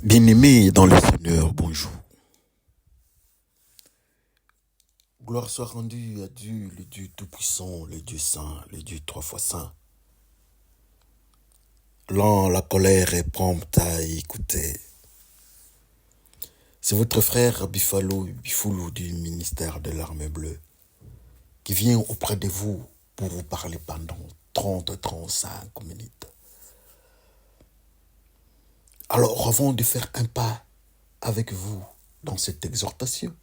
Bien-aimés dans le Seigneur, bonjour. Gloire soit rendue à Dieu, le Dieu Tout-Puissant, le Dieu Saint, le Dieu trois fois Saint. Lent, la colère est prompte à écouter. C'est votre frère Bifoulou du ministère de l'Armée Bleue qui vient auprès de vous pour vous parler pendant 30-35 minutes. Alors, avant de faire un pas avec vous dans cette exhortation,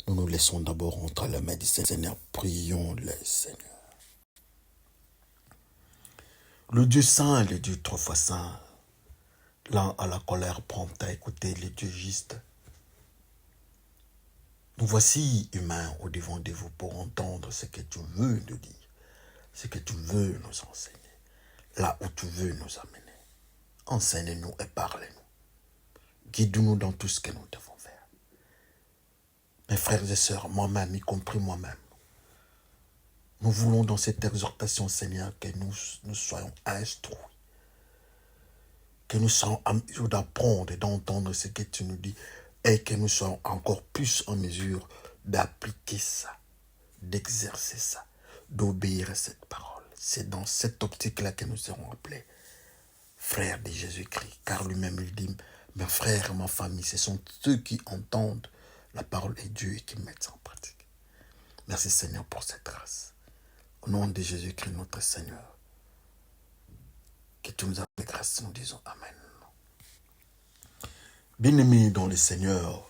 nous nous laissons d'abord entre les mains du Seigneur. Prions le Seigneur. Le Dieu saint, le Dieu trois fois saint, lent à la colère prompte à écouter le Dieu juste. Nous voici humains au devant de vous pour entendre ce que tu veux nous dire, ce que tu veux nous enseigner, là où tu veux nous amener. Enseigne-nous et parle-nous. Guide-nous dans tout ce que nous devons faire. Mes frères et sœurs, moi-même, y compris moi-même, nous voulons dans cette exhortation, Seigneur, que nous soyons instruits, que nous soyons en mesure d'apprendre et d'entendre ce que tu nous dis et que nous soyons encore plus en mesure d'appliquer ça, d'exercer ça, d'obéir à cette parole. C'est dans cette optique-là que nous serons appelés frères de Jésus-Christ, car lui-même il dit, mes frères et ma famille, ce sont ceux qui entendent la parole de Dieu et qui mettent ça en pratique. Merci Seigneur pour cette grâce. Au nom de Jésus-Christ, notre Seigneur, que tu nous as fait grâce, nous disons Amen. Bien-aimés dans le Seigneur,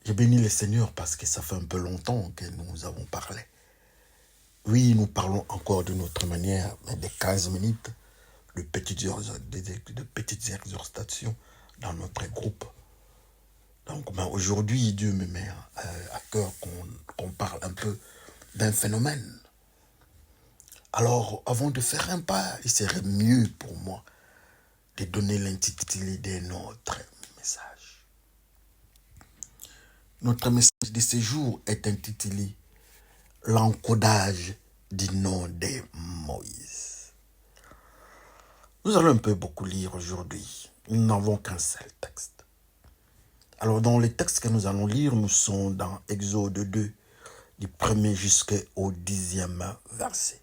j'ai béni le Seigneur parce que ça fait un peu longtemps que nous avons parlé. Oui, nous parlons encore de notre manière, mais de 15 minutes, de petites exhortations dans notre groupe. Donc aujourd'hui, Dieu me met à cœur qu'on parle un peu d'un phénomène. Alors, avant de faire un pas, il serait mieux pour moi de donner l'intitulé de notre message. Notre message de ce jour est intitulé « L'encodage du nom de Moïse ». Nous allons un peu beaucoup lire aujourd'hui. Nous n'avons qu'un seul texte. Alors, dans les textes que nous allons lire, nous sommes dans Exode 2, du 1er jusqu'au 10e verset.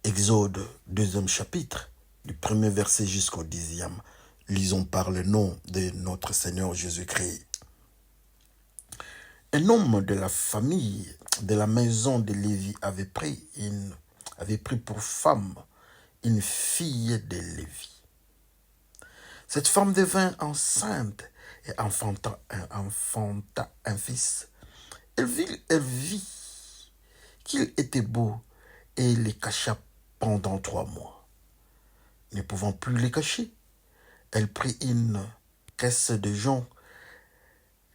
Exode, 2e chapitre, du 1er verset jusqu'au 10e. Lisons par le nom de notre Seigneur Jésus-Christ. Un homme de la famille de la maison de Lévi avait pris pour femme une fille de Lévi. Cette femme devint enceinte et enfanta un fils. Elle vit qu'il était beau et les cacha pendant 3 mois. Ne pouvant plus les cacher, elle prit une caisse de jonc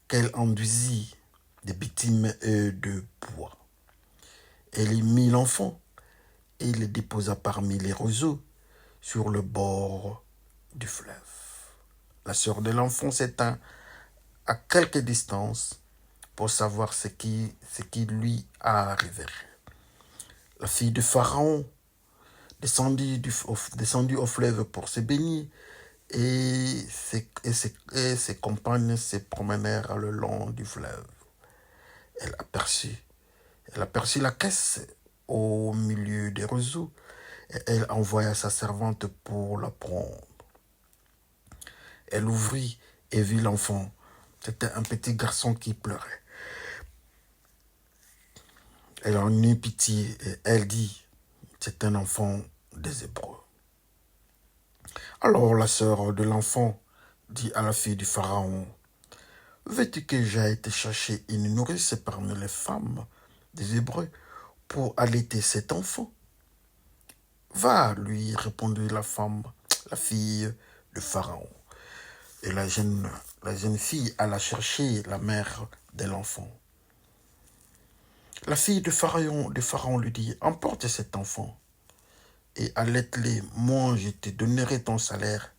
qu'elle enduisit de bitume et de bois. Elle y mit l'enfant et le déposa parmi les roseaux sur le bord du fleuve. La sœur de l'enfant s'étint à quelque distance pour savoir ce qui lui arriverait. La fille de Pharaon descendit au fleuve pour se baigner et ses compagnes se promenèrent le long du fleuve. Elle aperçut la caisse au milieu des roseaux et elle envoya sa servante pour la prendre. Elle ouvrit et vit l'enfant. C'était un petit garçon qui pleurait. Elle en eut pitié et elle dit, c'est un enfant des Hébreux. Alors la sœur de l'enfant dit à la fille du Pharaon, veux-tu que j'aille te chercher une nourrice parmi les femmes des Hébreux pour allaiter cet enfant? Va, lui répondit la fille de Pharaon. Et la jeune fille alla chercher la mère de l'enfant. La fille de Pharaon lui dit, emporte cet enfant et allaite-le, moi je te donnerai ton salaire.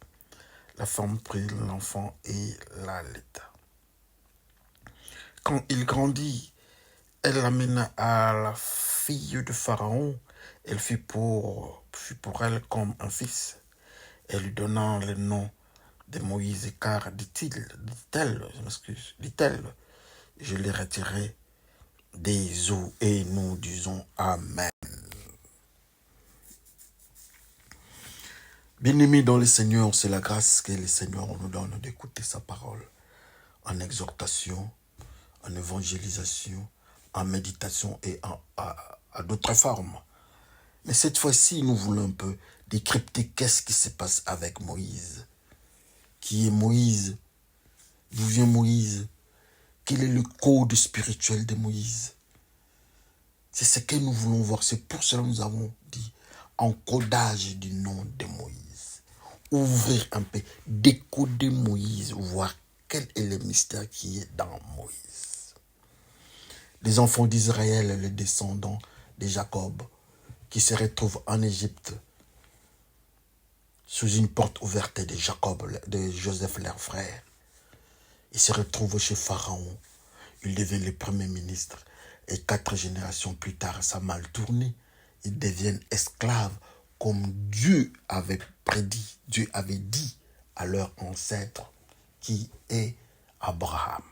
La femme prit l'enfant et l'allaita. Quand il grandit, elle l'amena à la fille de Pharaon. Elle fut pour elle comme un fils. et lui donnant le nom de Moïse, car, dit-elle, je l'ai retiré des eaux, et nous disons Amen. Bien-aimés dans le Seigneur, c'est la grâce que le Seigneur nous donne d'écouter sa parole en exhortation, en évangélisation, en méditation et à d'autres formes. Mais cette fois-ci, nous voulons un peu décrypter qu'est-ce qui se passe avec Moïse. Qui est Moïse? D'où vient Moïse? Quel est le code spirituel de Moïse? C'est ce que nous voulons voir. C'est pour cela que nous avons dit encodage du nom de Moïse. Ouvrir un peu, décoder Moïse, voir quel est le mystère qui est dans Moïse. Les enfants d'Israël, les descendants de Jacob, qui se retrouvent en Égypte, sous une porte ouverte de Jacob, de Joseph, leur frère. Ils se retrouvent chez Pharaon. Ils deviennent les premiers ministres. Et 4 générations plus tard, ça a mal tourné. Ils deviennent esclaves comme Dieu avait prédit, Dieu avait dit à leur ancêtre qui est Abraham.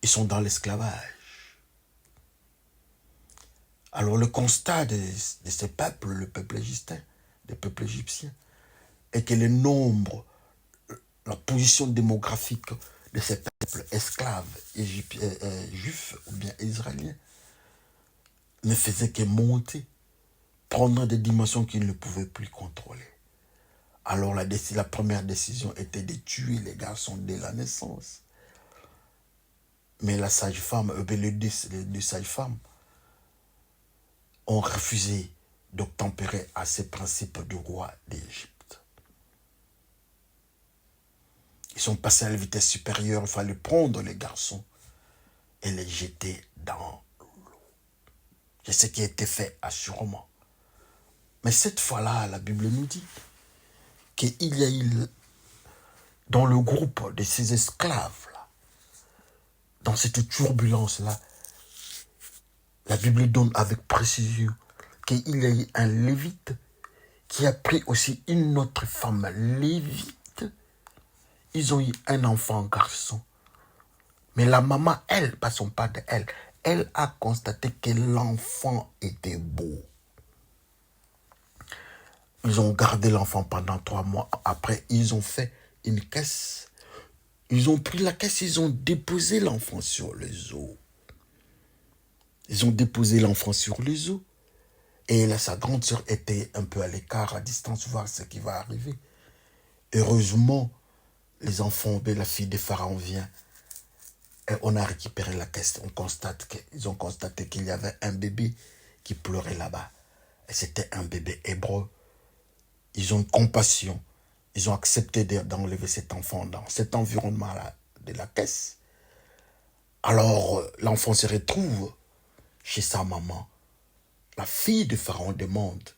Ils sont dans l'esclavage. Alors le constat de ce peuple, le peuple égyptien, des peuples égyptiens, est que le nombre, la position démographique de ces peuples esclaves juifs ou bien israéliens ne faisait que monter, prendre des dimensions qu'ils ne pouvaient plus contrôler. Alors la première décision était de tuer les garçons dès la naissance. Mais la sage-femme, les deux sages-femmes ont refusé d'obtempérer à ces principes du roi d'Égypte. Ils sont passés à la vitesse supérieure, il fallait prendre les garçons et les jeter dans l'eau. C'est ce qui a été fait assurément. Mais cette fois-là, la Bible nous dit qu'il y a eu dans le groupe de ces esclaves-là, dans cette turbulence-là, la Bible donne avec précision qu'il y a eu un lévite qui a pris aussi une autre femme lévite. Ils ont eu un enfant garçon. Mais la maman, elle, pas son père d'elle, elle a constaté que l'enfant était beau. Ils ont gardé l'enfant pendant 3 mois. Après, ils ont fait une caisse. Ils ont pris la caisse, ils ont déposé l'enfant sur les eaux. Ils ont déposé l'enfant sur les eaux. Et là, sa grande sœur était un peu à l'écart, à distance, voir ce qui va arriver. Heureusement, les enfants de la fille de Pharaon viennent. Et on a récupéré la caisse. Ils ont constaté qu'il y avait un bébé qui pleurait là-bas. Et c'était un bébé hébreu. Ils ont compassion. Ils ont accepté d'enlever cet enfant dans cet environnement-là de la caisse. Alors, l'enfant se retrouve chez sa maman. La fille de Pharaon demande,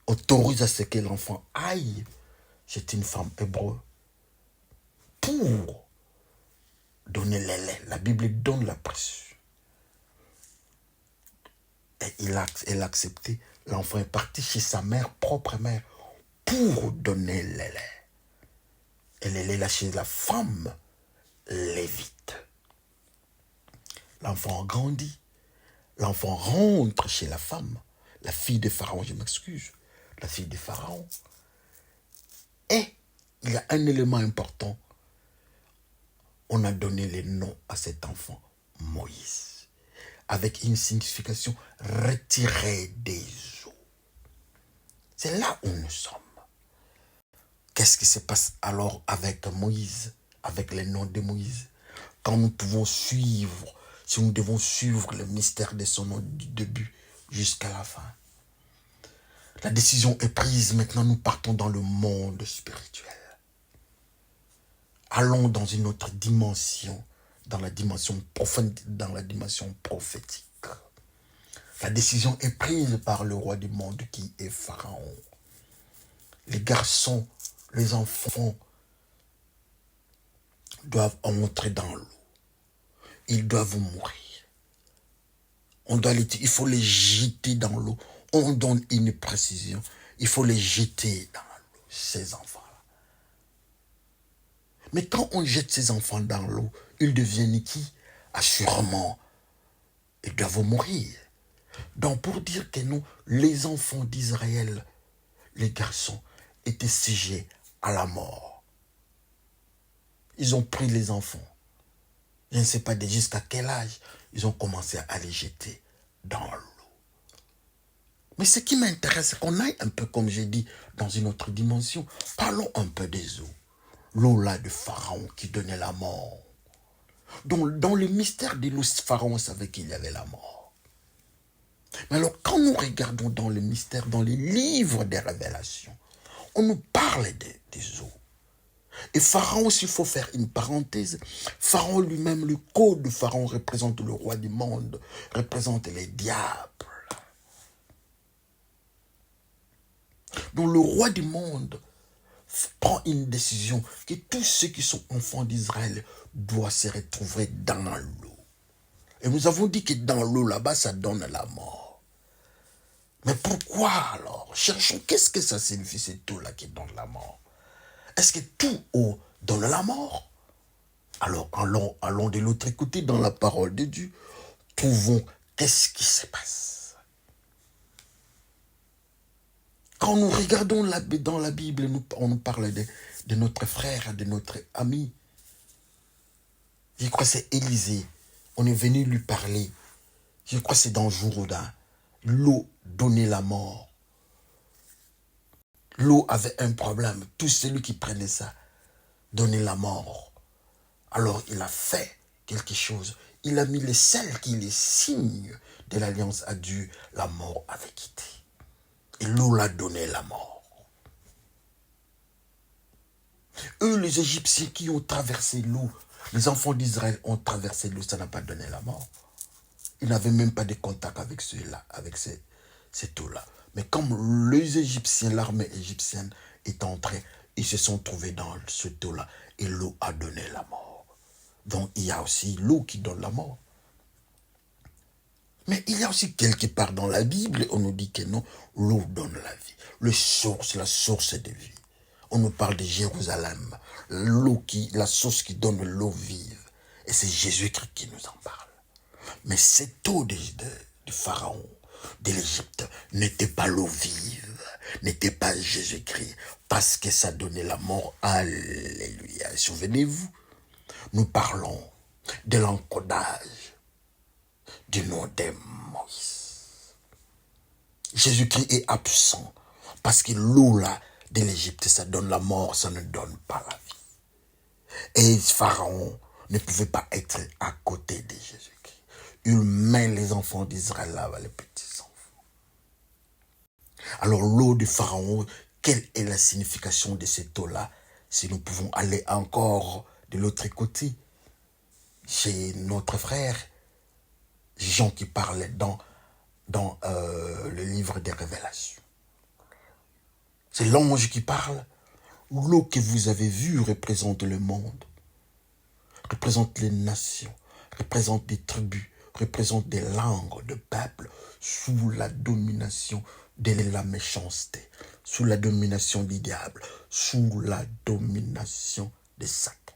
autorise à ce que l'enfant aille chez une femme hébreu pour donner le lait. La Bible donne la pression. Et elle a accepté. L'enfant est parti chez sa mère, propre mère, pour donner le lait. Et le lait là chez la femme lévite. L'enfant grandit. L'enfant rentre chez la femme, la fille de Pharaon, je m'excuse, la fille de Pharaon. Et il y a un élément important. On a donné le nom à cet enfant, Moïse, avec une signification retirée des eaux. C'est là où nous sommes. Qu'est-ce qui se passe alors avec Moïse, avec le nom de Moïse? Quand nous pouvons suivre, si nous devons suivre le mystère de son nom du début jusqu'à la fin. La décision est prise, maintenant nous partons dans le monde spirituel. Allons dans une autre dimension, dans la dimension profonde, dans la dimension prophétique. La décision est prise par le roi du monde qui est Pharaon. Les garçons, les enfants doivent entrer dans l'eau. Ils doivent mourir. Il faut les jeter dans l'eau. on donne une précision. Il faut les jeter dans l'eau, ces enfants-là. Mais quand on jette ces enfants dans l'eau, ils deviennent qui? Assurément, ils doivent mourir. Donc pour dire que nous, les enfants d'Israël, les garçons, étaient sujets à la mort. Ils ont pris les enfants. Je ne sais pas jusqu'à quel âge ils ont commencé à les jeter dans l'eau. Mais ce qui m'intéresse, c'est qu'on aille un peu, comme j'ai dit, dans une autre dimension. Parlons un peu des eaux. L'eau là de Pharaon qui donnait la mort. Donc, dans le mystère de l'eau, Pharaon savait qu'il y avait la mort. Mais alors, quand nous regardons dans le mystère, dans les livres des révélations, on nous parle des eaux. Et Pharaon, s'il faut faire une parenthèse, Pharaon lui-même, le code de Pharaon représente le roi du monde, représente les diables. Donc le roi du monde prend une décision que tous ceux qui sont enfants d'Israël doivent se retrouver dans l'eau. Et nous avons dit que dans l'eau là-bas, ça donne la mort. Mais pourquoi alors? Cherchons, qu'est-ce que ça signifie cette eau-là qui donne la mort? Est-ce que tout eau donne la mort? Alors allons de l'autre côté dans la parole de Dieu. Trouvons qu'est-ce qui se passe. Quand nous regardons dans la Bible, on nous parle de notre frère, de notre ami. Je crois que c'est Élisée. On est venu lui parler. Je crois que c'est dans Jourdain. L'eau donnait la mort. L'eau avait un problème. Tout celui qui prenait ça donnait la mort. Alors il a fait quelque chose. Il a mis les sels qui les signes de l'alliance à Dieu. La mort avait quitté. Et l'eau l'a donné la mort. Eux, les Égyptiens qui ont traversé l'eau, les enfants d'Israël ont traversé l'eau, ça n'a pas donné la mort. Ils n'avaient même pas de contact avec ceux-là, avec cette eau-là. Mais comme les Égyptiens, l'armée égyptienne est entrée, ils se sont trouvés dans cette eau-là et l'eau a donné la mort. Donc il y a aussi l'eau qui donne la mort. Mais il y a aussi quelque part dans la Bible, on nous dit que non, l'eau donne la vie. La source de vie. On nous parle de Jérusalem, la source qui donne l'eau vive. Et c'est Jésus-Christ qui nous en parle. Mais cette eau de Pharaon, de l'Égypte, n'était pas l'eau vive, n'était pas Jésus-Christ, parce que ça donnait la mort. Alléluia. Souvenez-vous, nous parlons de l'encodage du nom de Moïse. Jésus-Christ est absent, parce que l'eau là de l'Égypte, ça donne la mort, ça ne donne pas la vie. Et Pharaon ne pouvait pas être à côté de Jésus-Christ. Il met les enfants d'Israël là, les petits enfants. Alors l'eau de Pharaon, quelle est la signification de cette eau-là? Si nous pouvons aller encore de l'autre côté, chez notre frère, Jean qui parlait dans le livre des Révélations. C'est l'ange qui parle. L'eau que vous avez vue représente le monde, représente les nations, représente des tribus, représente des langues, de peuples, sous la domination de la méchanceté, sous la domination du diable, sous la domination de Satan.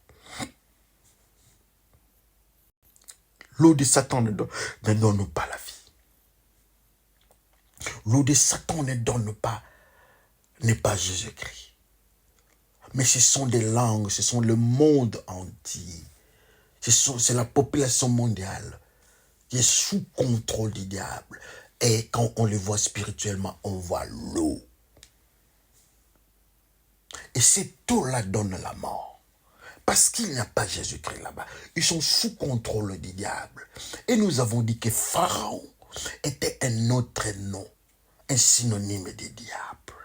L'eau de Satan ne donne pas la vie. L'eau de Satan n'est pas Jésus-Christ. Mais ce sont des langues, ce sont le monde entier. C'est la population mondiale qui est sous contrôle du diable. Et quand on les voit spirituellement, on voit l'eau. Et cette eau-là donne la mort. Parce qu'il n'y a pas Jésus-Christ là-bas. Ils sont sous contrôle du diable. Et nous avons dit que Pharaon était un autre nom, un synonyme du diable.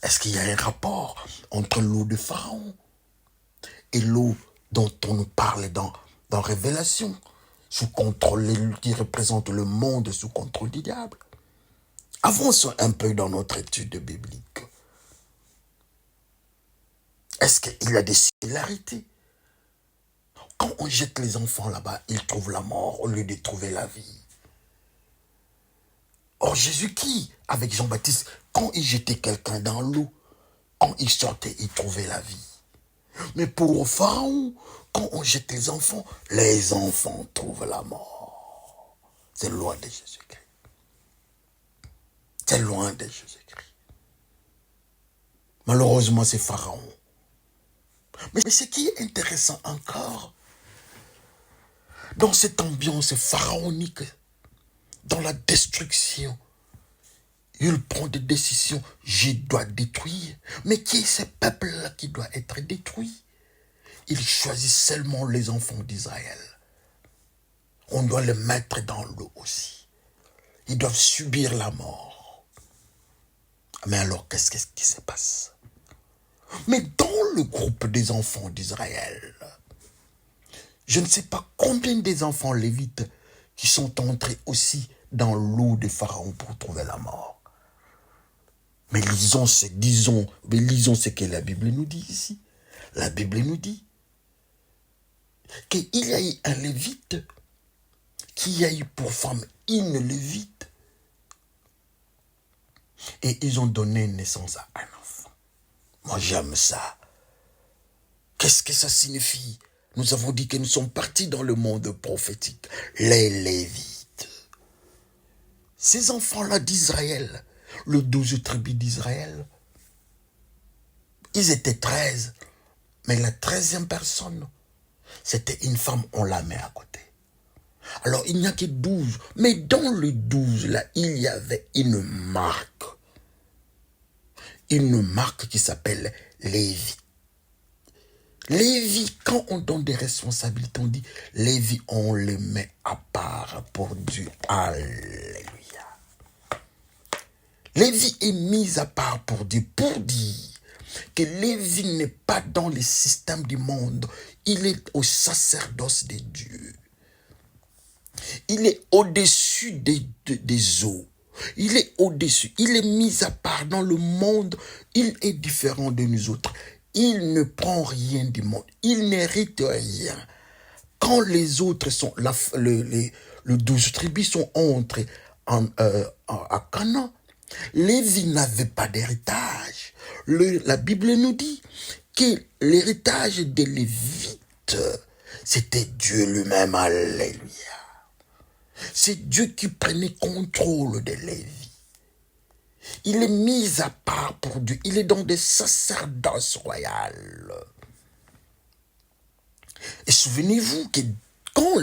Est-ce qu'il y a un rapport entre l'eau de Pharaon et l'eau dont on nous parle dans Révélation, sous contrôle, qui représente le monde sous contrôle du diable? Avançons un peu dans notre étude biblique. Est-ce qu'il y a des similarités? Quand on jette les enfants là-bas, ils trouvent la mort au lieu de trouver la vie. Or, Jésus-Christ, avec Jean-Baptiste, quand il jetait quelqu'un dans l'eau, quand il sortait, il trouvait la vie. Mais pour Pharaon, quand on jette les enfants trouvent la mort. C'est loin de Jésus-Christ. C'est loin de Jésus-Christ. Malheureusement, c'est Pharaon. Mais ce qui est intéressant encore, dans cette ambiance pharaonique, dans la destruction, il prend des décisions, je dois détruire. Mais qui est ce peuple-là qui doit être détruit? Il choisit seulement les enfants d'Israël. On doit les mettre dans l'eau aussi. Ils doivent subir la mort. Mais alors, qu'est-ce qui se passe? Mais dans le groupe des enfants d'Israël, je ne sais pas combien des enfants lévites qui sont entrés aussi dans l'eau de Pharaon pour trouver la mort. Mais lisons ce que la Bible nous dit ici. La Bible nous dit qu'il y a eu un lévite qui a eu pour femme une lévite et ils ont donné naissance à un enfant. Moi j'aime ça. Qu'est-ce que ça signifie? Nous avons dit que nous sommes partis dans le monde prophétique. Les Lévites. Ces enfants-là d'Israël, le 12 tribus d'Israël, ils étaient 13. Mais la 13e personne, c'était une femme, on la met à côté. Alors il n'y a que 12. Mais dans le 12, là, il y avait une marque. Une marque qui s'appelle Lévi. Lévi, quand on donne des responsabilités, on dit, Lévi, on les met à part pour Dieu. Alléluia. Lévi est mis à part pour Dieu, pour dire que Lévi n'est pas dans le système du monde. Il est au sacerdoce de Dieu. Il est au-dessus des eaux. Il est au-dessus. Il est mis à part dans le monde. Il est différent de nous autres. Il ne prend rien du monde. Il n'hérite rien. Quand les autres sont, le 12 tribus sont entrés à Canaan, Lévi n'avait pas d'héritage. La Bible nous dit que l'héritage des Lévites, c'était Dieu lui-même. Alléluia. C'est Dieu qui prenait contrôle de Lévi. Il est mis à part pour Dieu. Il est dans des sacerdoces royales. Et souvenez-vous que quand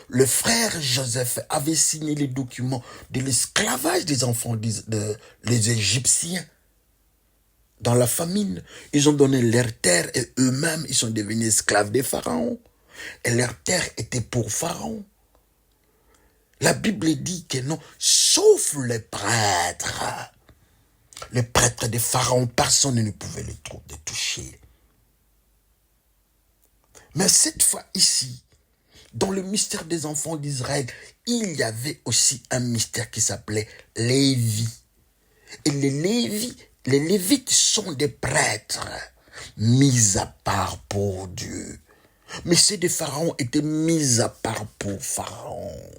le frère Joseph avait signé les documents de l'esclavage des enfants des Égyptiens, dans la famine, ils ont donné leur terre et eux-mêmes, ils sont devenus esclaves des pharaons. Et leur terre était pour Pharaon. La Bible dit que non, sauf les prêtres. Les prêtres des pharaons, personne ne pouvait les toucher. Mais cette fois ici, dans le mystère des enfants d'Israël, il y avait aussi un mystère qui s'appelait Lévi. Et les Lévites sont des prêtres mis à part pour Dieu. Mais ceux des pharaons étaient mis à part pour Pharaon.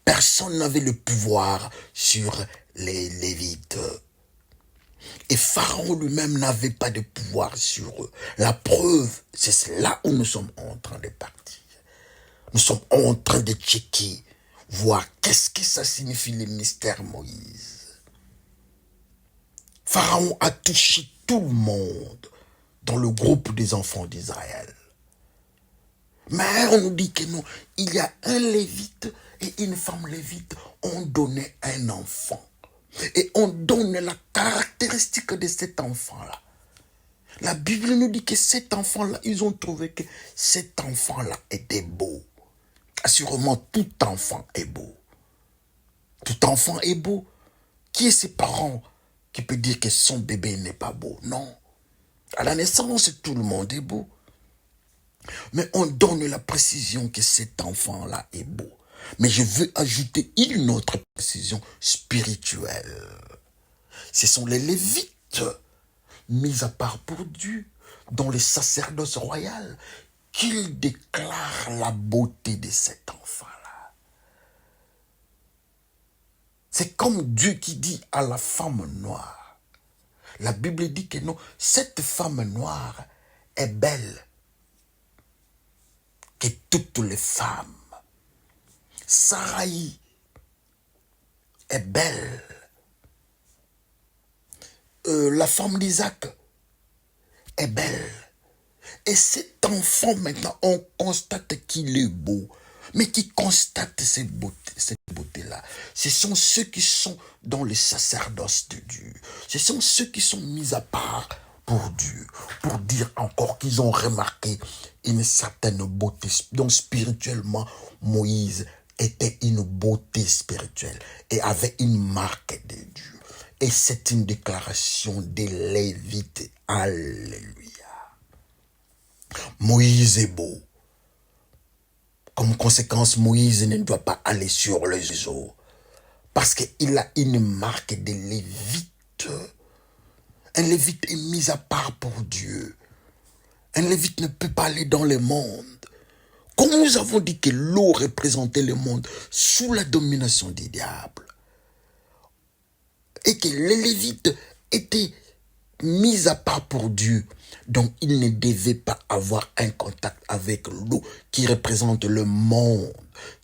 Personne n'avait le pouvoir sur les Lévites. Et Pharaon lui-même n'avait pas de pouvoir sur eux. La preuve, c'est là où nous sommes en train de partir. Nous sommes en train de checker, voir qu'est-ce que ça signifie le mystère Moïse. Pharaon a touché tout le monde dans le groupe des enfants d'Israël. Mais on nous dit que non, il y a un lévite et une femme lévite ont donné un enfant. Et on donne la caractéristique de cet enfant-là. La Bible nous dit que cet enfant-là, ils ont trouvé que cet enfant-là était beau. Assurément, tout enfant est beau. Tout enfant est beau. Qui est ses parents qui peut dire que son bébé n'est pas beau? Non. À la naissance, tout le monde est beau. Mais on donne la précision que cet enfant-là est beau. Mais je veux ajouter une autre précision spirituelle. Ce sont les Lévites, mis à part pour Dieu, dans les sacerdoces royales, qu'ils déclarent la beauté de cet enfant-là. C'est comme Dieu qui dit à la femme noire. La Bible dit que non, cette femme noire est belle que toutes les femmes. Saraï est belle. La femme d'Isaac est belle. Et cet enfant, maintenant, on constate qu'il est beau. Mais qui constate cette beauté-là? Ce sont ceux qui sont dans le sacerdoce de Dieu. Ce sont ceux qui sont mis à part pour Dieu. Pour dire encore qu'ils ont remarqué une certaine beauté. Donc spirituellement, Moïse était une beauté spirituelle et avait une marque de Dieu. Et c'est une déclaration des Lévites. Alléluia. Moïse est beau. Comme conséquence, Moïse ne doit pas aller sur les eaux. Parce qu'il a une marque de Lévite. Un Lévite est mis à part pour Dieu. Un Lévite ne peut pas aller dans le monde. Comme nous avons dit que l'eau représentait le monde sous la domination des diables. Et que les Lévites étaient mis à part pour Dieu. Donc, il ne devait pas avoir un contact avec l'eau qui représente le monde,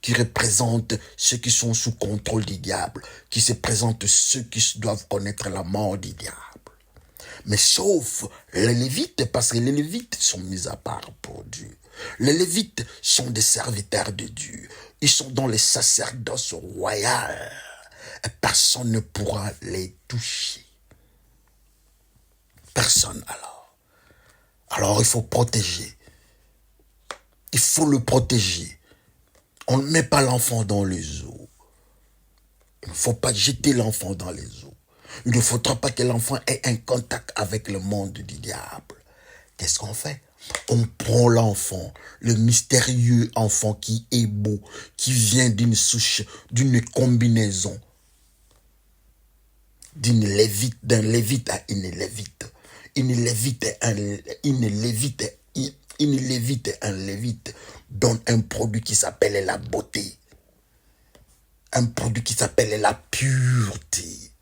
qui représente ceux qui sont sous contrôle du diable, qui se présentent ceux qui doivent connaître la mort du diable. Mais sauf les Lévites, parce que les Lévites sont mis à part pour Dieu. Les Lévites sont des serviteurs de Dieu. Ils sont dans le sacerdoce royal. Et personne ne pourra les toucher. Personne alors. Alors il faut protéger. Il faut le protéger. On ne met pas l'enfant dans les eaux. Il ne faut pas jeter l'enfant dans les eaux. Il ne faudra pas que l'enfant ait un contact avec le monde du diable. Qu'est-ce qu'on fait? On prend l'enfant, le mystérieux enfant qui est beau, qui vient d'une souche, d'une combinaison, d'un lévite à une lévite. Une lévite et un lévite donne un produit qui s'appelle la beauté. Un produit qui s'appelle la pureté.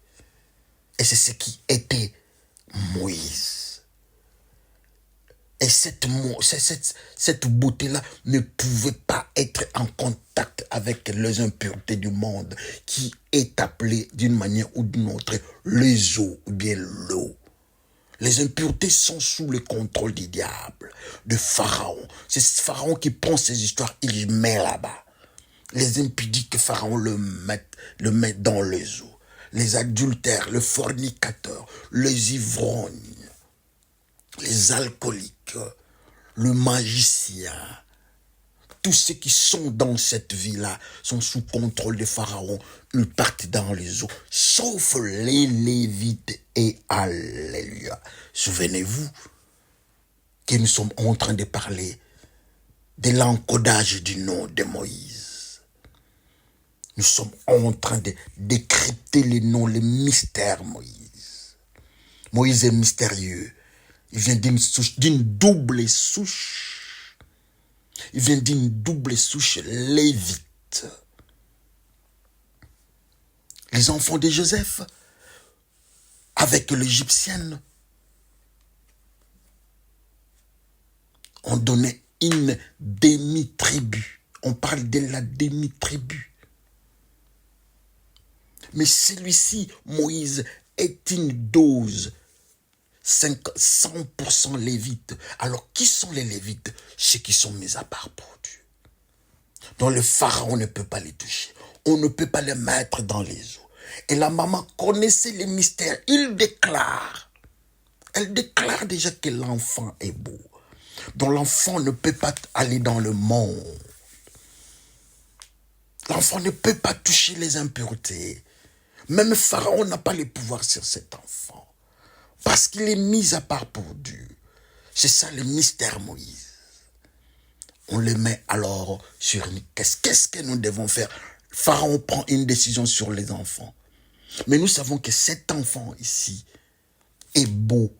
Et c'est ce qui était Moïse. Et cette beauté-là ne pouvait pas être en contact avec les impuretés du monde qui est appelée d'une manière ou d'une autre les eaux ou bien l'eau. Les impuretés sont sous le contrôle du diable, de Pharaon. C'est Pharaon qui prend ces histoires, il les met là-bas. Les impudiques, Pharaon le met dans les eaux. Les adultères, le fornicateur, les ivrognes, les alcooliques, le magicien. Tous ceux qui sont dans cette vie-là sont sous contrôle de Pharaon. Ils partent dans les eaux, sauf les Lévites et alléluia. Souvenez-vous que nous sommes en train de parler de l'encodage du nom de Moïse. Nous sommes en train de décrypter les noms, les mystères Moïse. Moïse est mystérieux. Il vient d'une double souche. Il vient d'une double souche lévite. Les enfants de Joseph, avec l'égyptienne, ont donné une demi-tribu. On parle de la demi-tribu. Mais celui-ci, Moïse, est une dose 100% lévites. Alors, qui sont les lévites? Ceux qui sont mis à part pour Dieu. Donc, le pharaon ne peut pas les toucher. On ne peut pas les mettre dans les eaux. Et la maman connaissait les mystères. Elle déclare déjà que l'enfant est beau. Donc, l'enfant ne peut pas aller dans le monde. L'enfant ne peut pas toucher les impuretés. Même Pharaon n'a pas le pouvoir sur cet enfant. Parce qu'il est mis à part pour Dieu. C'est ça le mystère Moïse. On le met alors sur une caisse. Qu'est-ce que nous devons faire? Pharaon prend une décision sur les enfants. Mais nous savons que cet enfant ici est beau.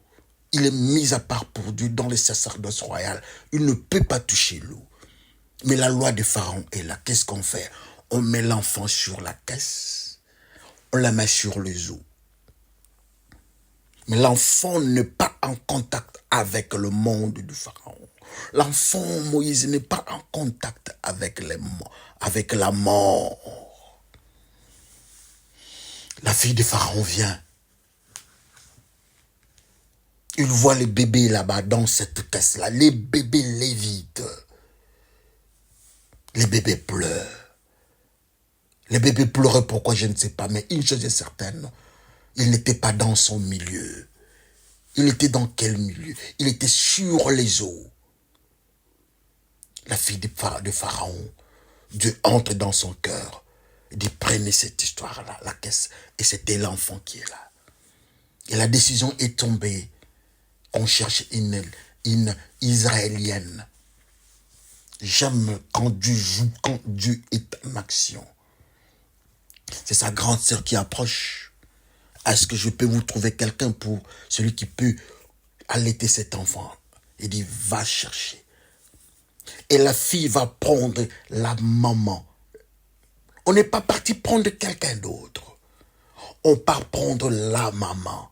Il est mis à part pour Dieu dans le sacerdoce royal. Il ne peut pas toucher l'eau. Mais la loi de Pharaon est là. Qu'est-ce qu'on fait? On met l'enfant sur la caisse. on la met sur les eaux. Mais l'enfant n'est pas en contact avec le monde du Pharaon. L'enfant Moïse n'est pas en contact avec la mort. La fille de Pharaon vient. Il voit les bébés là-bas dans cette caisse-là. Les bébés lévites. Les bébés pleurent. Les bébés pleuraient, pourquoi je ne sais pas. Mais une chose est certaine. Il n'était pas dans son milieu. Il était dans quel milieu? Il était sur les eaux. La fille de Pharaon, Dieu entre dans son cœur. Il dit, prenez cette histoire-là, la caisse. Et c'était l'enfant qui est là. Et la décision est tombée qu'on cherche une Israélienne. J'aime quand Dieu joue, quand Dieu est en action. C'est sa grande sœur qui approche. Est-ce que je peux vous trouver quelqu'un pour celui qui peut allaiter cet enfant? Il dit, va chercher. Et la fille va prendre la maman. On n'est pas parti prendre quelqu'un d'autre. On part prendre la maman.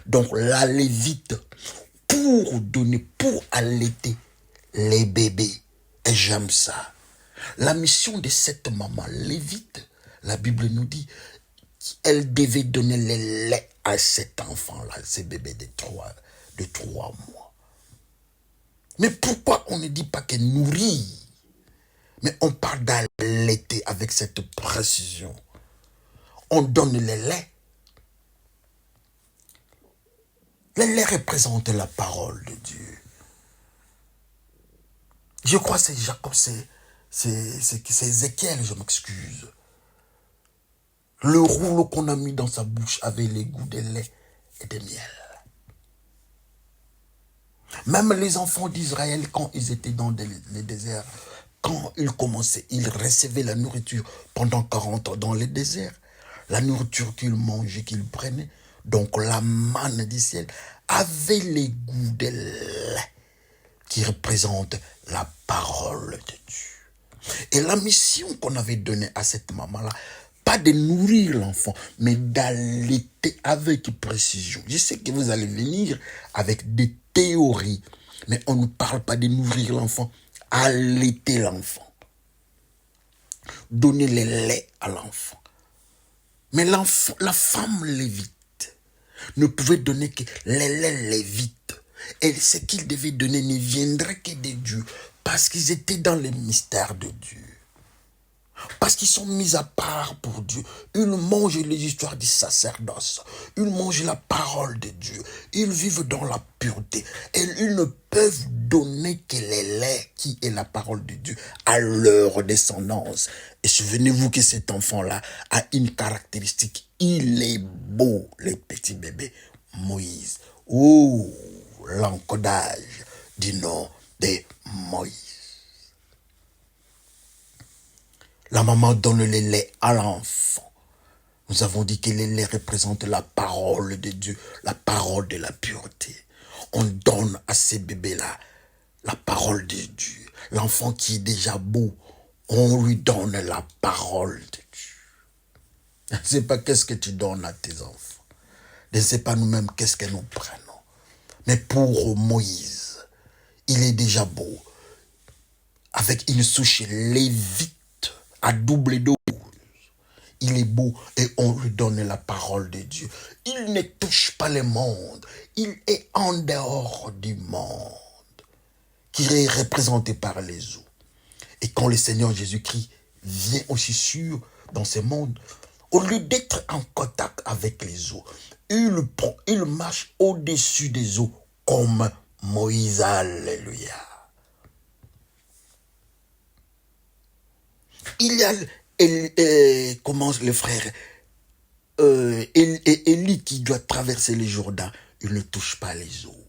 Donc la lévite, pour allaiter les bébés. Et j'aime ça. La mission de cette maman lévite, la Bible nous dit, elle devait donner le lait à cet enfant-là, ces bébés de 3 mois. Mais pourquoi on ne dit pas qu'elle nourrit? Mais on parle d'allaiter avec cette précision. On donne le lait. Le lait représente la parole de Dieu. Je crois que c'est Jacob, c'est Ézéchiel, je m'excuse. Le rouleau qu'on a mis dans sa bouche avait les goûts de lait et de miel. Même les enfants d'Israël, quand ils étaient dans les déserts, quand ils commençaient, ils recevaient la nourriture pendant 40 ans dans les déserts. La nourriture qu'ils mangeaient, qu'ils prenaient, donc la manne du ciel, avait les goûts de lait qui représente la parole de Dieu. Et la mission qu'on avait donnée à cette maman-là, pas de nourrir l'enfant, mais d'allaiter avec précision. Je sais que vous allez venir avec des théories, mais on ne parle pas de nourrir l'enfant, allaiter l'enfant. Donner le lait à l'enfant. Mais l'enfant, la femme lévite ne pouvait donner que le lait lévite. Et ce qu'il devait donner ne viendrait que de Dieu, parce qu'ils étaient dans le mystère de Dieu. Parce qu'ils sont mis à part pour Dieu. Ils mangent les histoires du sacerdoce. Ils mangent la parole de Dieu. Ils vivent dans la pureté. Et ils ne peuvent donner que le lait qui est la parole de Dieu à leur descendance. Et souvenez-vous que cet enfant-là a une caractéristique. Il est beau, le petit bébé Moïse. Oh, l'encodage du nom de Moïse. La maman donne le lait à l'enfant. Nous avons dit que le lait représente la parole de Dieu, la parole de la pureté. On donne à ces bébés-là la parole de Dieu. L'enfant qui est déjà beau, on lui donne la parole de Dieu. Je ne sais pas qu'est-ce que tu donnes à tes enfants. Je ne sais pas nous-mêmes qu'est-ce que nous prenons. Mais pour Moïse, il est déjà beau. Avec une souche lévite à double dose. Il est beau et on lui donne la parole de Dieu. Il ne touche pas le monde. Il est en dehors du monde, qui est représenté par les eaux. Et quand le Seigneur Jésus-Christ vient aussi dans ce monde, au lieu d'être en contact avec les eaux, il marche au-dessus des eaux comme Moïse. Alléluia. Il y a, comment le frère Élie qui doit traverser le Jourdain, il ne touche pas les eaux,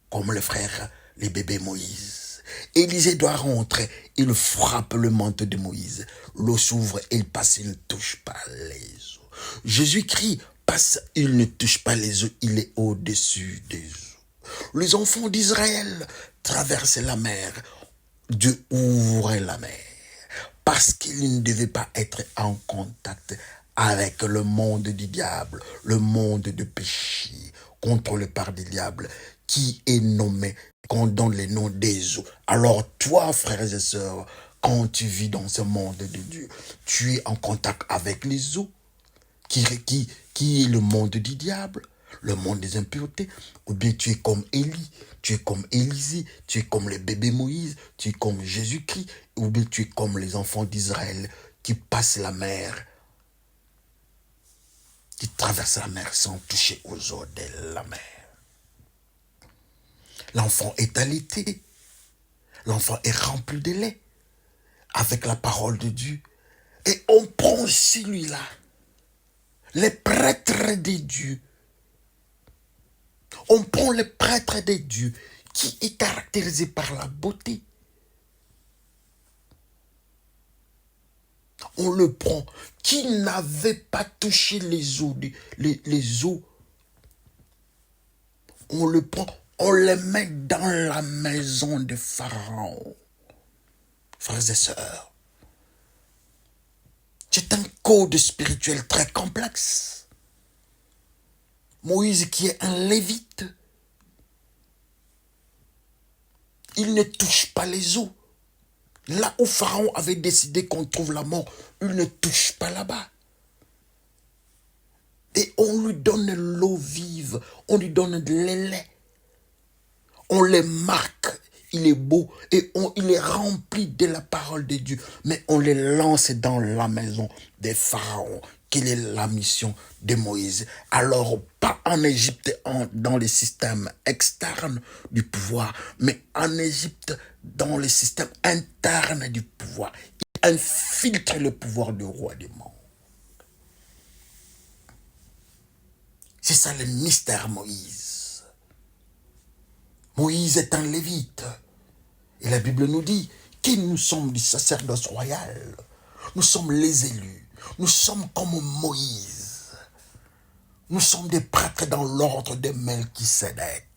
comme le frère, les bébés Moïse. Élisée doit rentrer, il frappe le manteau de Moïse, l'eau s'ouvre, il passe, il ne touche pas les eaux. Jésus-Christ passe, il ne touche pas les eaux, il est au-dessus des eaux. Les enfants d'Israël traversent la mer, Dieu ouvre la mer. Parce qu'il ne devait pas être en contact avec le monde du diable, le monde de péché, contrôlé par des diables, qui est nommé, qu'on donne les noms des eaux. Alors toi, frères et sœurs, quand tu vis dans ce monde de Dieu, tu es en contact avec les eaux, qui est le monde du diable, le monde des impuretés, ou bien tu es comme Élie, tu es comme Élisée, tu es comme le bébé Moïse, tu es comme Jésus-Christ, ou bien tu es comme les enfants d'Israël qui passent la mer, qui traversent la mer sans toucher aux eaux de la mer. L'enfant est allaité, l'enfant est rempli de lait avec la parole de Dieu. Et on prend celui-là, les prêtres des dieux. On prend les prêtres des dieux qui est caractérisé par la beauté. On le prend, qui n'avait pas touché les eaux, les eaux. On le prend, on les met dans la maison de Pharaon. Frères et sœurs, c'est un code spirituel très complexe. Moïse qui est un lévite, il ne touche pas les eaux. Là où Pharaon avait décidé qu'on trouve la mort, il ne touche pas là-bas. Et on lui donne l'eau vive, on lui donne de lait. On les marque, il est beau et il est rempli de la parole de Dieu. Mais on les lance dans la maison des pharaons. Quelle est la mission de Moïse? Alors, pas en Égypte, dans les systèmes externes du pouvoir, mais en Égypte, dans les systèmes internes du pouvoir. Il infiltre le pouvoir du roi du monde. C'est ça le mystère Moïse. Moïse est un lévite. Et la Bible nous dit que nous sommes du sacerdoce royal. Nous sommes les élus. Nous sommes comme Moïse. Nous sommes des prêtres dans l'ordre de Melchisédek.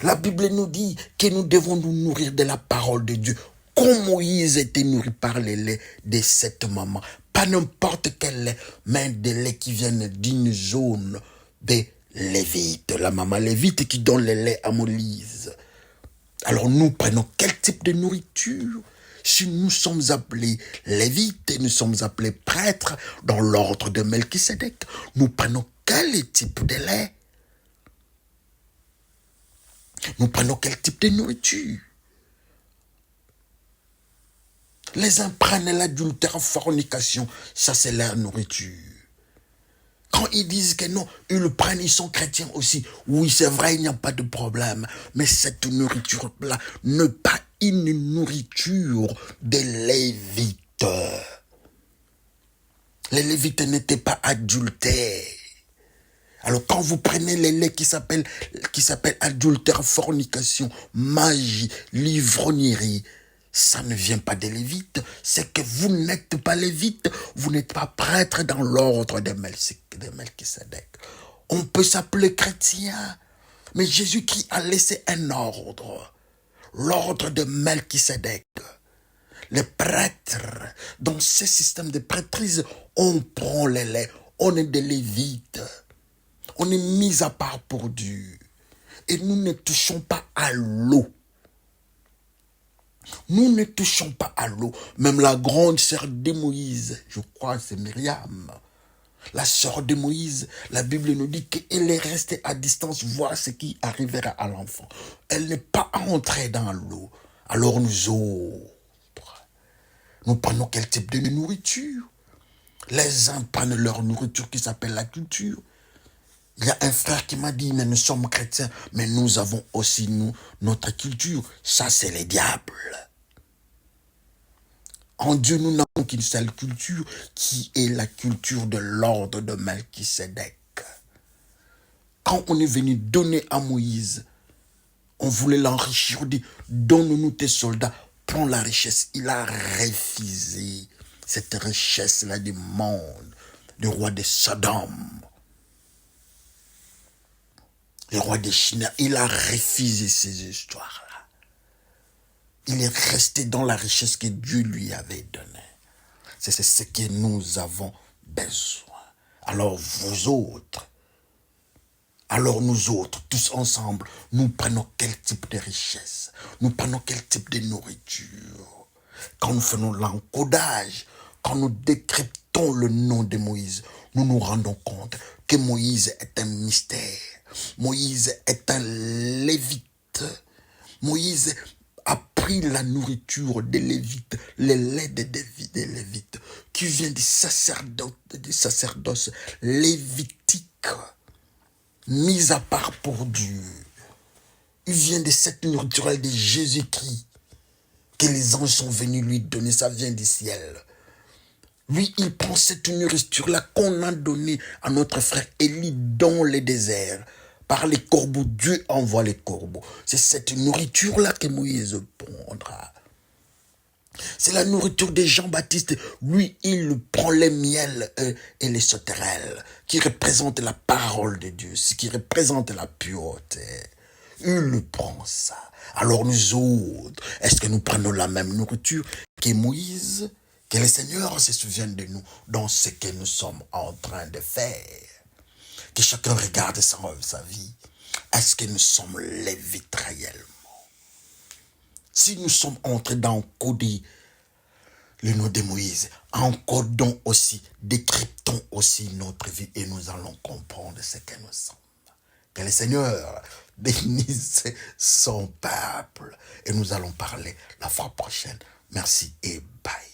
La Bible nous dit que nous devons nous nourrir de la parole de Dieu. Comme Moïse était nourri par le lait de cette maman. Pas n'importe quel lait, mais des laits qui viennent d'une zone des Lévites. La maman Lévite qui donne le lait à Moïse. Alors nous prenons quel type de nourriture? Si nous sommes appelés Lévites et nous sommes appelés prêtres dans l'ordre de Melchisédek, nous prenons quel type de lait? Nous prenons quel type de nourriture? Les uns prennent l'adultère, fornication, ça c'est leur nourriture. Quand ils disent que non, ils le prennent, ils sont chrétiens aussi. Oui, c'est vrai, il n'y a pas de problème. Mais cette nourriture-là n'est pas une nourriture des Lévites. Les Lévites n'étaient pas adultères. Alors quand vous prenez les laits qui s'appellent adultère, fornication, magie, livrognerie, ça ne vient pas des Lévites, c'est que vous n'êtes pas Lévites, vous n'êtes pas prêtre dans l'ordre de Melchisédek. On peut s'appeler chrétien, mais Jésus-Christ a laissé un ordre, l'ordre de Melchisédek. Les prêtres, dans ce système de prêtrise, on prend les laits, on est des Lévites, on est mis à part pour Dieu, et nous ne touchons pas à l'eau. Nous ne touchons pas à l'eau. Même la grande sœur de Moïse, je crois que c'est Myriam, la sœur de Moïse, la Bible nous dit qu'elle est restée à distance voir ce qui arrivera à l'enfant. Elle n'est pas entrée dans l'eau. Alors nous autres, nous prenons quel type de nourriture? Les uns prennent leur nourriture qui s'appelle la culture. Il y a un frère qui m'a dit, mais nous sommes chrétiens, mais nous avons aussi, notre culture. Ça, c'est les diables. En Dieu, nous n'avons qu'une seule culture, qui est la culture de l'ordre de Melchisédek. Quand on est venu donner à Moïse, on voulait l'enrichir, on dit, donne-nous tes soldats, prends la richesse. Il a refusé cette richesse-là du monde, du roi de Sodome. Le roi de Chine, il a refusé ces histoires-là. Il est resté dans la richesse que Dieu lui avait donnée. C'est ce que nous avons besoin. Alors vous autres, alors nous autres, tous ensemble, nous prenons quel type de richesse? Nous prenons quel type de nourriture? Quand nous faisons l'encodage, quand nous décryptons le nom de Moïse, nous nous rendons compte que Moïse est un mystère. Moïse est un lévite. Moïse a pris la nourriture des lévites, les laits des lévites, qui vient du sacerdoce lévitique, mis à part pour Dieu. Il vient de cette nourriture de Jésus-Christ que les anges sont venus lui donner, ça vient du ciel. Lui, il prend cette nourriture-là qu'on a donnée à notre frère Élie dans le désert. Par les corbeaux, Dieu envoie les corbeaux. C'est cette nourriture-là que Moïse prendra. C'est la nourriture de Jean-Baptiste. Lui, il prend les miels et les sauterelles, qui représentent la parole de Dieu, ce qui représente la pureté. Il prend ça. Alors nous autres, est-ce que nous prenons la même nourriture que Moïse? Que le Seigneur se souvienne de nous dans ce que nous sommes en train de faire. Que chacun regarde sa vie. Est-ce que nous sommes lévites réellement? Si nous sommes entrés dans coder le nom de Moïse, encodons aussi, décryptons aussi notre vie et nous allons comprendre ce que nous sommes. Que le Seigneur bénisse son peuple et nous allons parler la fois prochaine. Merci et bye.